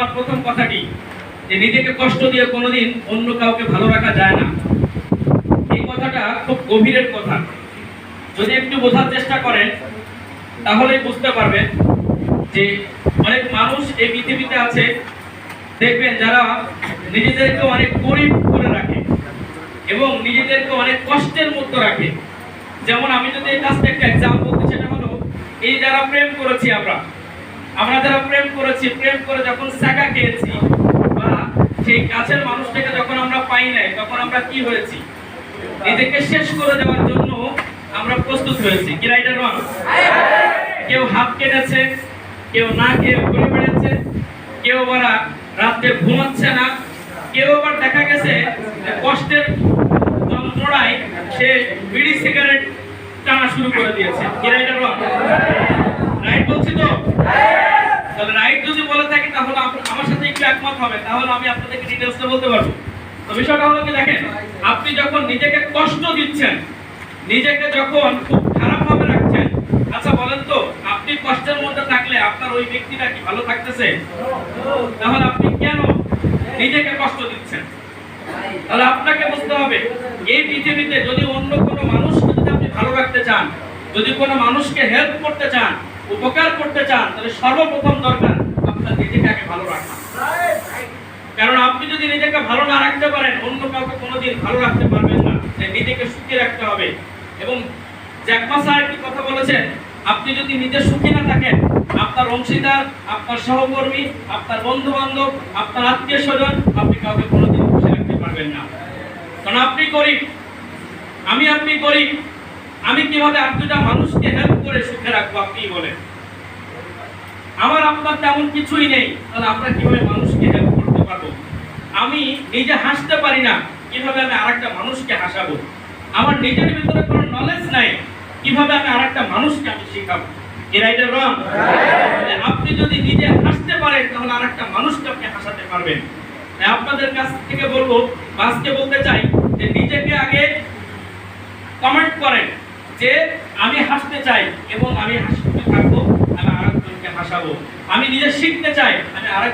আমার প্রথম কথাটি যে নিজেকে কষ্ট দিয়ে কোনোদিন অন্য কাউকে ভালো রাখা যায় না। এই কথাটা খুব গভীরের কথা। যদি একটু বোঝার চেষ্টা করেন তাহলেই বুঝতে পারবেন যে অনেক মানুষ এই পৃথিবীতে আছে, দেখবেন যারা নিজেদেরকে অনেক গরিব করে রাখে এবং নিজেদেরকে অনেক কষ্টের মধ্যে রাখে। যেমন আমি যদি এই কাজটা একটা এক্সাম্পল দিই, সেটা হলো এই যারা প্রেম করেছি, আমরা যারা প্রেম করেছি, প্রেম করে যখন সাকা খেয়েছি বা সেই কাছের মানুষটাকে যখন আমরা পাই নাই, তখন আমরা কি হয়েছি? নিজেকে শেষ করে দেওয়ার জন্য আমরা প্রস্তুত হয়েছি। কি রাইট আর রং? কেউ হাত কেটেছে, কেউ না খেয়ে ঘুরে বেড়েছে, কেউ আবার রাতে ঘুমাচ্ছে না, কেউ আবার দেখা গেছে কষ্টের যন্ত্রণায় সে বিড়ি সিগারেট টানা শুরু করে দিয়েছে। কি রাইট আর রং? রাইট বলছি তো? তাহলে রাইট যদি বলে থাকি তাহলে আমার সাথে একটু একমত হবে, তাহলে আমি আপনাদেরকে ডিটেইলসটা বলতে পারবো। তো বিষয়টা হলো কি, দেখেন, আপনি যখন নিজেকে কষ্ট দিচ্ছেন, নিজেকে যখন খুব খারাপ ভাবে রাখছেন, আচ্ছা বলেন তো, আপনি কষ্টের মধ্যে থাকলে আপনার ওই ব্যক্তিটা কি ভালো থাকতেছে? তাহলে আপনি কেন নিজেকে কষ্ট দিচ্ছেন? তাহলে আপনাকে বুঝতে হবে, এই পৃথিবীতে যদি অন্য কোনো মানুষকে যদি আপনি ভালো রাখতে চান, যদি কোনো মানুষকে হেল্প করতে চান, উপকার করতে চান, তাহলে সর্বপ্রথম দরকার আপনার নিজেকে আগে ভালো রাখা। কারণ আপনি যদি নিজেকে ভালো না রাখতে পারেন, অন্য কাউকে কোনোদিন ভালো রাখতে পারবেন না। তাই নিজেকে সুখী রাখতে হবে। এবং জ্যাকমা স্যার একটি কথা বলেছেন, আপনি যদি নিজে সুখী না থাকেন, আপনার অংশীদার, আপনার সহকর্মী, আপনার বন্ধু বান্ধব, আপনার আত্মীয় স্বজন, আপনি কাউকে কোনোদিন খুশি রাখতে পারবেন না। কারণ আপনি গরিব, আপনি গরিব, আমি কিভাবে আর দুটা মানুষকে হেল্প করে সুখে রাখবো? আপনি বলেন, আমার আপনার তেমন কিছুই নেই, তাহলে আমরা কিভাবে মানুষকে হেল্প করতে পারবো? আমি নিজে হাসতে পারি না, কিভাবে আমি আরেকটা মানুষকে হাসাবো? আমার নিজের ভিতরে কোনো নলেজ নাই, কিভাবে আমি আরেকটা মানুষকে আমি শেখাবো? এর রাইট আর রং? আপনি যদি নিজে হাসতে পারেন, তাহলে আরেকটা মানুষকে আপনি হাসাতে পারবেন। তাই আপনাদের কাছ থেকে বলবো, আজকে বলতে চাই যে নিজেকে আগে কমেন্ট করেন যে আমি হাসতে চাই এবং আমি হাসতে থাকবো, আমি আরেকজনকে হাসাবো। আমি নিজে শিখতে চাই, আমি আরেক